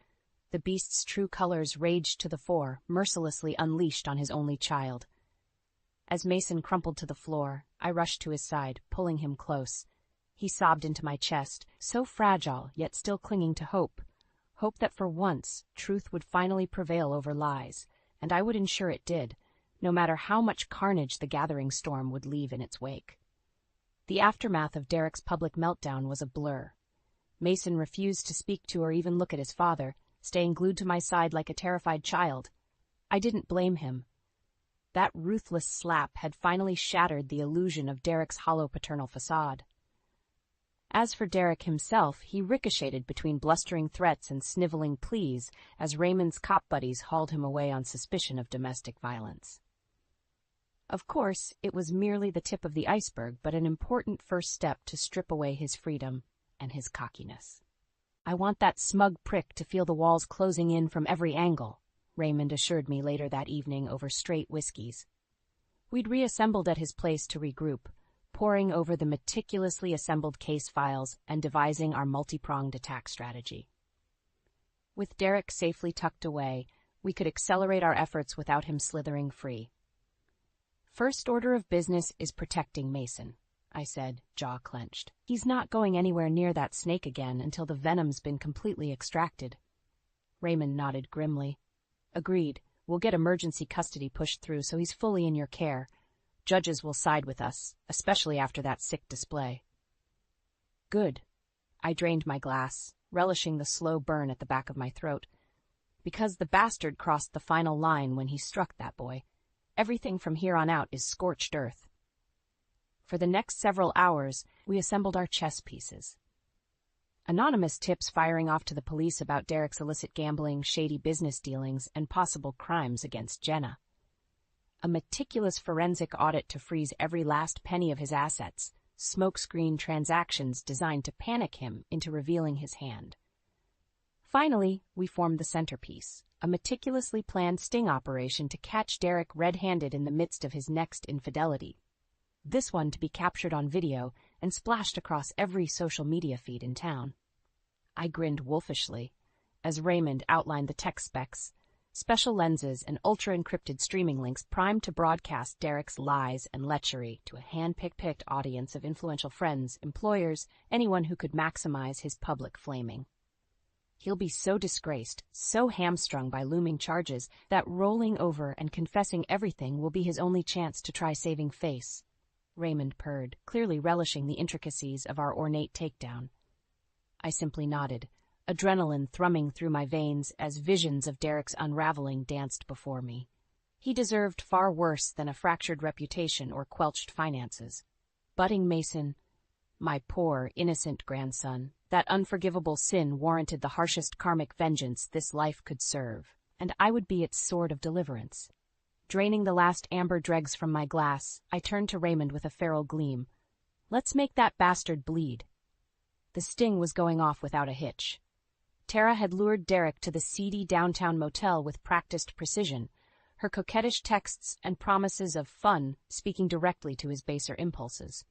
The beast's true colors raged to the fore, mercilessly unleashed on his only child. As Mason crumpled to the floor, I rushed to his side, pulling him close. He sobbed into my chest, so fragile, yet still clinging to hope. Hope that for once, truth would finally prevail over lies, and I would ensure it did, no matter how much carnage the gathering storm would leave in its wake. The aftermath of Derek's public meltdown was a blur. Mason refused to speak to or even look at his father, staying glued to my side like a terrified child. I didn't blame him. That ruthless slap had finally shattered the illusion of Derek's hollow paternal facade. As for Derek himself, he ricocheted between blustering threats and sniveling pleas as Raymond's cop buddies hauled him away on suspicion of domestic violence. Of course, it was merely the tip of the iceberg, but an important first step to strip away his freedom and his cockiness. "I want that smug prick to feel the walls closing in from every angle," Raymond assured me later that evening over straight whiskeys. We'd reassembled at his place to regroup, poring over the meticulously assembled case files and devising our multi-pronged attack strategy. With Derek safely tucked away, we could accelerate our efforts without him slithering free. "First order of business is protecting Mason," I said, jaw clenched. "He's not going anywhere near that snake again until the venom's been completely extracted." Raymond nodded grimly. "Agreed. We'll get emergency custody pushed through so he's fully in your care. Judges will side with us, especially after that sick display." "Good." I drained my glass, relishing the slow burn at the back of my throat. "Because the bastard crossed the final line when he struck that boy. Everything from here on out is scorched earth." For the next several hours, we assembled our chess pieces. Anonymous tips firing off to the police about Derek's illicit gambling, shady business dealings, and possible crimes against Jenna. A meticulous forensic audit to freeze every last penny of his assets, smokescreen transactions designed to panic him into revealing his hand. Finally, we formed the centerpiece, a meticulously planned sting operation to catch Derek red-handed in the midst of his next infidelity. This one to be captured on video and splashed across every social media feed in town. I grinned wolfishly as Raymond outlined the tech specs: special lenses and ultra-encrypted streaming links primed to broadcast Derek's lies and lechery to a hand-picked audience of influential friends, employers, anyone who could maximize his public flaming. He'll be so disgraced, so hamstrung by looming charges, that rolling over and confessing everything will be his only chance to try saving face. Raymond purred, clearly relishing the intricacies of our ornate takedown. I simply nodded, adrenaline thrumming through my veins as visions of Derek's unraveling danced before me. He deserved far worse than a fractured reputation or quelched finances. Budding Mason, my poor, innocent grandson, that unforgivable sin warranted the harshest karmic vengeance this life could serve, and I would be its sword of deliverance. Draining the last amber dregs from my glass, I turned to Raymond with a feral gleam. Let's make that bastard bleed. The sting was going off without a hitch. Tara had lured Derek to the seedy downtown motel with practiced precision, her coquettish texts and promises of fun speaking directly to his baser impulses.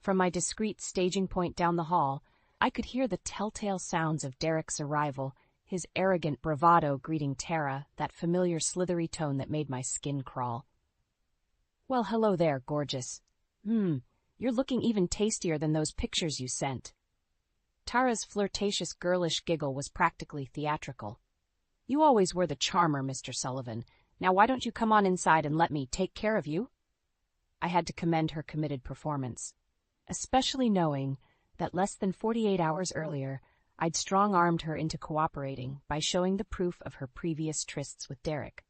From my discreet staging point down the hall, I could hear the telltale sounds of Derek's arrival, his arrogant bravado greeting Tara, that familiar slithery tone that made my skin crawl. Well, hello there, gorgeous. You're looking even tastier than those pictures you sent. Tara's flirtatious girlish giggle was practically theatrical. You always were the charmer, Mr. Sullivan. Now why don't you come on inside and let me take care of you? I had to commend her committed performance, especially knowing that less than 48 hours earlier, I'd strong-armed her into cooperating by showing the proof of her previous trysts with Derek.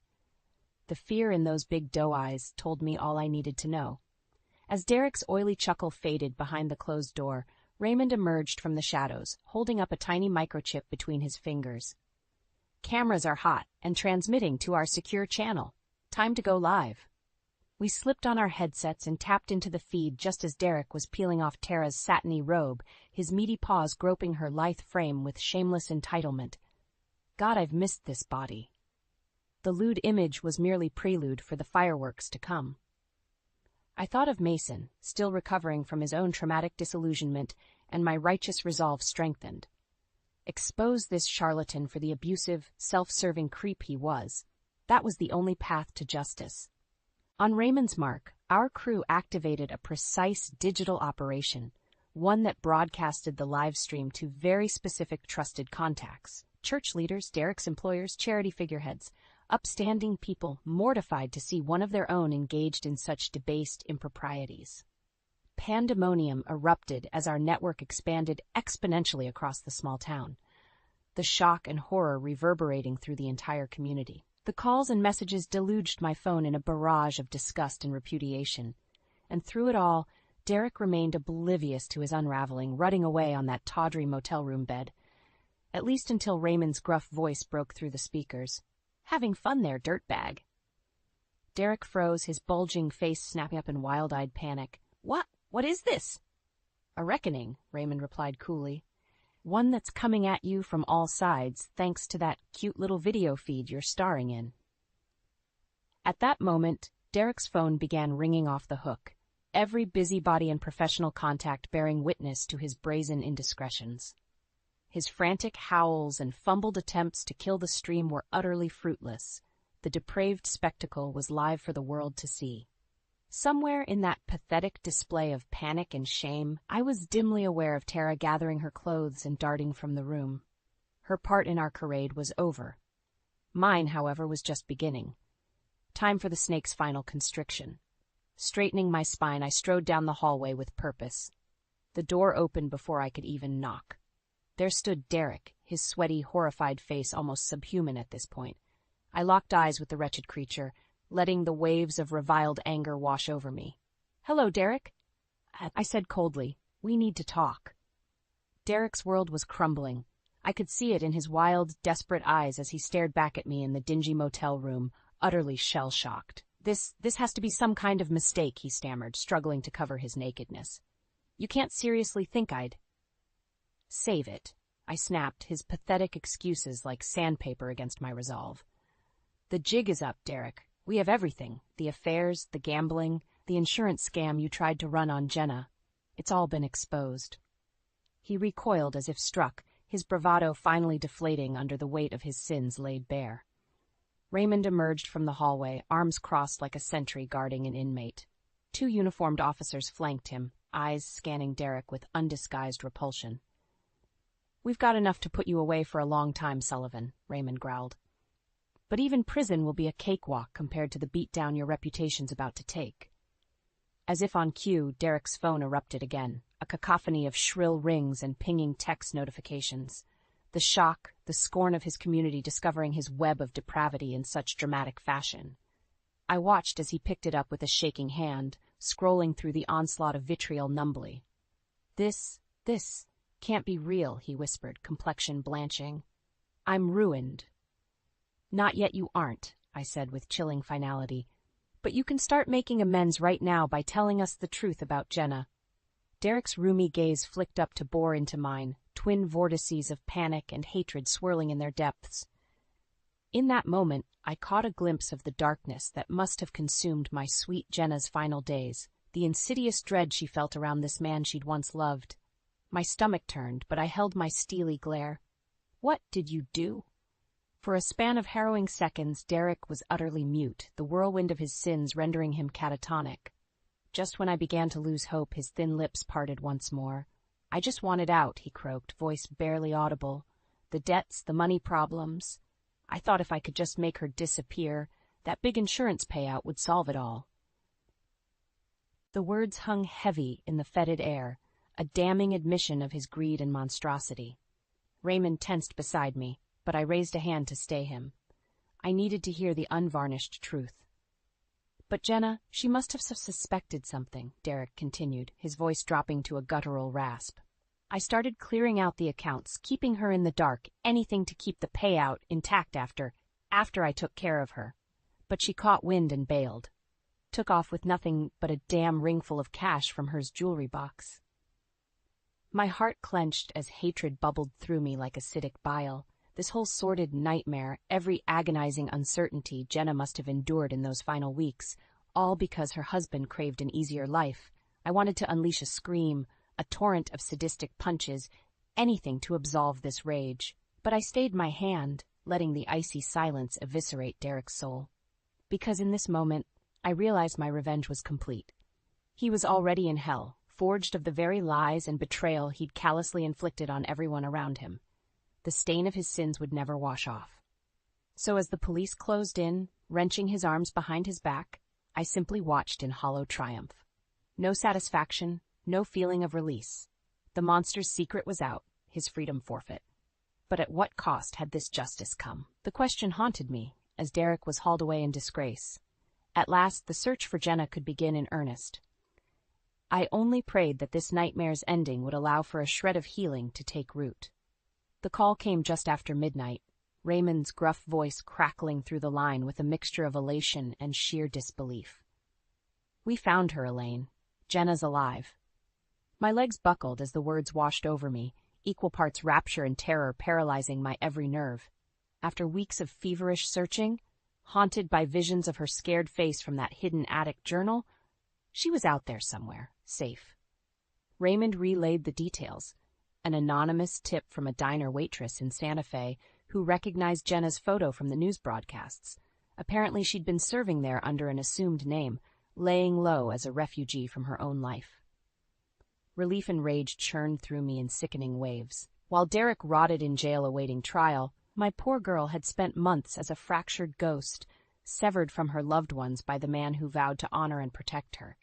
The fear in those big doe eyes told me all I needed to know. As Derek's oily chuckle faded behind the closed door, Raymond emerged from the shadows, holding up a tiny microchip between his fingers. Cameras are hot and transmitting to our secure channel. Time to go live. We slipped on our headsets and tapped into the feed just as Derek was peeling off Tara's satiny robe, his meaty paws groping her lithe frame with shameless entitlement. God, I've missed this body. The lewd image was merely prelude for the fireworks to come. I thought of Mason, still recovering from his own traumatic disillusionment, and my righteous resolve strengthened. Expose this charlatan for the abusive, self-serving creep he was. That was the only path to justice. On Raymond's mark, our crew activated a precise digital operation, one that broadcasted the live stream to very specific trusted contacts, church leaders, Derek's employers, charity figureheads, upstanding people mortified to see one of their own engaged in such debased improprieties. Pandemonium erupted as our network expanded exponentially across the small town, the shock and horror reverberating through the entire community. The calls and messages deluged my phone in a barrage of disgust and repudiation, and through it all, Derek remained oblivious to his unraveling, rutting away on that tawdry motel room bed, at least until Raymond's gruff voice broke through the speakers. Having fun there, dirtbag. Derek froze, his bulging face snapping up in wild-eyed panic. What is this? A reckoning, Raymond replied coolly. One that's coming at you from all sides, thanks to that cute little video feed you're starring in. At that moment, Derek's phone began ringing off the hook, every busybody and professional contact bearing witness to his brazen indiscretions. His frantic howls and fumbled attempts to kill the stream were utterly fruitless. The depraved spectacle was live for the world to see. Somewhere in that pathetic display of panic and shame, I was dimly aware of Tara gathering her clothes and darting from the room. Her part in our charade was over. Mine, however, was just beginning. Time for the snake's final constriction. Straightening my spine, I strode down the hallway with purpose. The door opened before I could even knock. There stood Derek, his sweaty, horrified face almost subhuman at this point. I locked eyes with the wretched creature, letting the waves of reviled anger wash over me. "Hello, Derek," I said coldly. "We need to talk." Derek's world was crumbling. I could see it in his wild, desperate eyes as he stared back at me in the dingy motel room, utterly shell-shocked. This has to be some kind of mistake," he stammered, struggling to cover his nakedness. "You can't seriously think I'd—" "Save it," I snapped, his pathetic excuses like sandpaper against my resolve. "The jig is up, Derek. We have everything, the affairs, the gambling, the insurance scam you tried to run on Jenna. It's all been exposed." He recoiled as if struck, his bravado finally deflating under the weight of his sins laid bare. Raymond emerged from the hallway, arms crossed like a sentry guarding an inmate. 2 uniformed officers flanked him, eyes scanning Derek with undisguised repulsion. We've got enough to put you away for a long time, Sullivan, Raymond growled. But even prison will be a cakewalk compared to the beatdown your reputation's about to take. As if on cue, Derek's phone erupted again, a cacophony of shrill rings and pinging text notifications. The shock, the scorn of his community discovering his web of depravity in such dramatic fashion. I watched as he picked it up with a shaking hand, scrolling through the onslaught of vitriol numbly. This can't be real, he whispered, complexion blanching. I'm ruined. Not yet you aren't, I said with chilling finality. But you can start making amends right now by telling us the truth about Jenna. Derek's roomy gaze flicked up to bore into mine, twin vortices of panic and hatred swirling in their depths. In that moment, I caught a glimpse of the darkness that must have consumed my sweet Jenna's final days, the insidious dread she felt around this man she'd once loved. My stomach turned, but I held my steely glare. What did you do? For a span of harrowing seconds, Derek was utterly mute, the whirlwind of his sins rendering him catatonic. Just when I began to lose hope, his thin lips parted once more. I just wanted out, he croaked, voice barely audible. The debts, the money problems. I thought if I could just make her disappear, that big insurance payout would solve it all. The words hung heavy in the fetid air, a damning admission of his greed and monstrosity. Raymond tensed beside me, but I raised a hand to stay him. I needed to hear the unvarnished truth. But Jenna, she must have suspected something, Derek continued, his voice dropping to a guttural rasp. I started clearing out the accounts, keeping her in the dark, anything to keep the payout intact after I took care of her. But she caught wind and bailed. Took off with nothing but a damn ringful of cash from her jewelry box. My heart clenched as hatred bubbled through me like acidic bile. This whole sordid nightmare, every agonizing uncertainty Jenna must have endured in those final weeks, all because her husband craved an easier life. I wanted to unleash a scream, a torrent of sadistic punches, anything to absolve this rage. But I stayed my hand, letting the icy silence eviscerate Derek's soul. Because in this moment, I realized my revenge was complete. He was already in hell, forged of the very lies and betrayal he'd callously inflicted on everyone around him. The stain of his sins would never wash off. So as the police closed in, wrenching his arms behind his back, I simply watched in hollow triumph. No satisfaction, no feeling of release. The monster's secret was out, his freedom forfeit. But at what cost had this justice come? The question haunted me, as Derek was hauled away in disgrace. At last, the search for Jenna could begin in earnest. I only prayed that this nightmare's ending would allow for a shred of healing to take root. The call came just after midnight, Raymond's gruff voice crackling through the line with a mixture of elation and sheer disbelief. We found her, Elaine. Jenna's alive. My legs buckled as the words washed over me, equal parts rapture and terror paralyzing my every nerve. After weeks of feverish searching, haunted by visions of her scared face from that hidden attic journal, she was out there somewhere, safe. Raymond relayed the details. An anonymous tip from a diner waitress in Santa Fe who recognized Jenna's photo from the news broadcasts. Apparently she'd been serving there under an assumed name, laying low as a refugee from her own life. Relief and rage churned through me in sickening waves. While Derek rotted in jail awaiting trial, my poor girl had spent months as a fractured ghost, severed from her loved ones by the man who vowed to honor and protect her.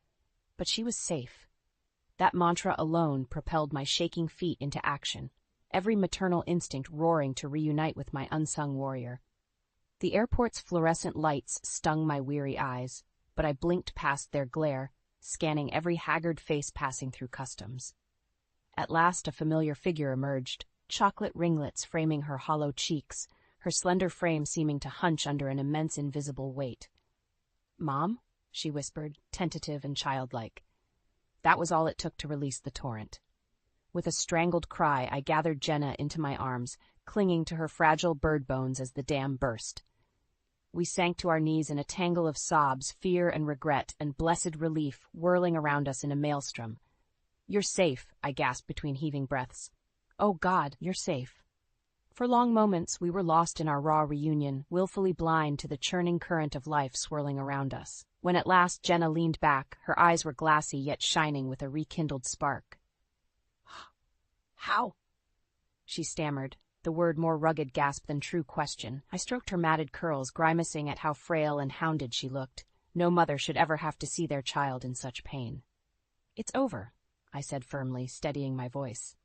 But she was safe. That mantra alone propelled my shaking feet into action, every maternal instinct roaring to reunite with my unsung warrior. The airport's fluorescent lights stung my weary eyes, but I blinked past their glare, scanning every haggard face passing through customs. At last a familiar figure emerged, chocolate ringlets framing her hollow cheeks, her slender frame seeming to hunch under an immense invisible weight. "Mom?" she whispered, tentative and childlike. That was all it took to release the torrent. With a strangled cry, I gathered Jenna into my arms, clinging to her fragile bird bones as the dam burst. We sank to our knees in a tangle of sobs, fear and regret, and blessed relief whirling around us in a maelstrom. "You're safe," I gasped between heaving breaths. "Oh God, you're safe." For long moments, we were lost in our raw reunion, willfully blind to the churning current of life swirling around us. When at last Jenna leaned back, her eyes were glassy yet shining with a rekindled spark. "How?" she stammered, the word more rugged gasp than true question. I stroked her matted curls, grimacing at how frail and hounded she looked. No mother should ever have to see their child in such pain. "It's over," I said firmly, steadying my voice.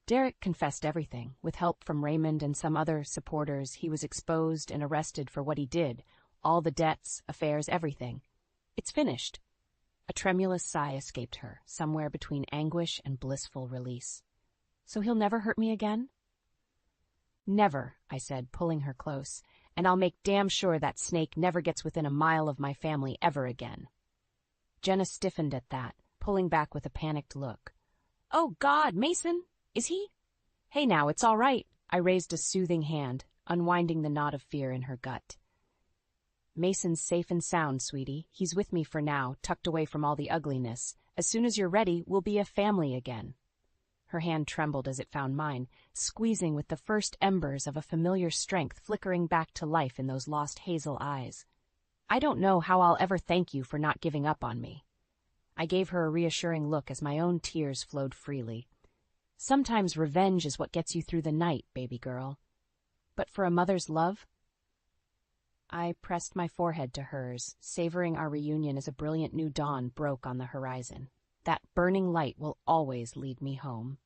"Derek confessed everything. With help from Raymond and some other supporters, he was exposed and arrested for what he did. All the debts, affairs, everything. It's finished." A tremulous sigh escaped her, somewhere between anguish and blissful release. "So he'll never hurt me again?" "Never," I said, pulling her close, "and I'll make damn sure that snake never gets within a mile of my family ever again." Jenna stiffened at that, pulling back with a panicked look. "Oh, God, Mason! Is he—" "Hey now, it's all right." I raised a soothing hand, unwinding the knot of fear in her gut. "Mason's safe and sound, sweetie. He's with me for now, tucked away from all the ugliness. As soon as you're ready, we'll be a family again." Her hand trembled as it found mine, squeezing with the first embers of a familiar strength flickering back to life in those lost hazel eyes. "I don't know how I'll ever thank you for not giving up on me." I gave her a reassuring look as my own tears flowed freely. "Sometimes revenge is what gets you through the night, baby girl. But for a mother's love—" I pressed my forehead to hers, savoring our reunion as a brilliant new dawn broke on the horizon. "That burning light will always lead me home."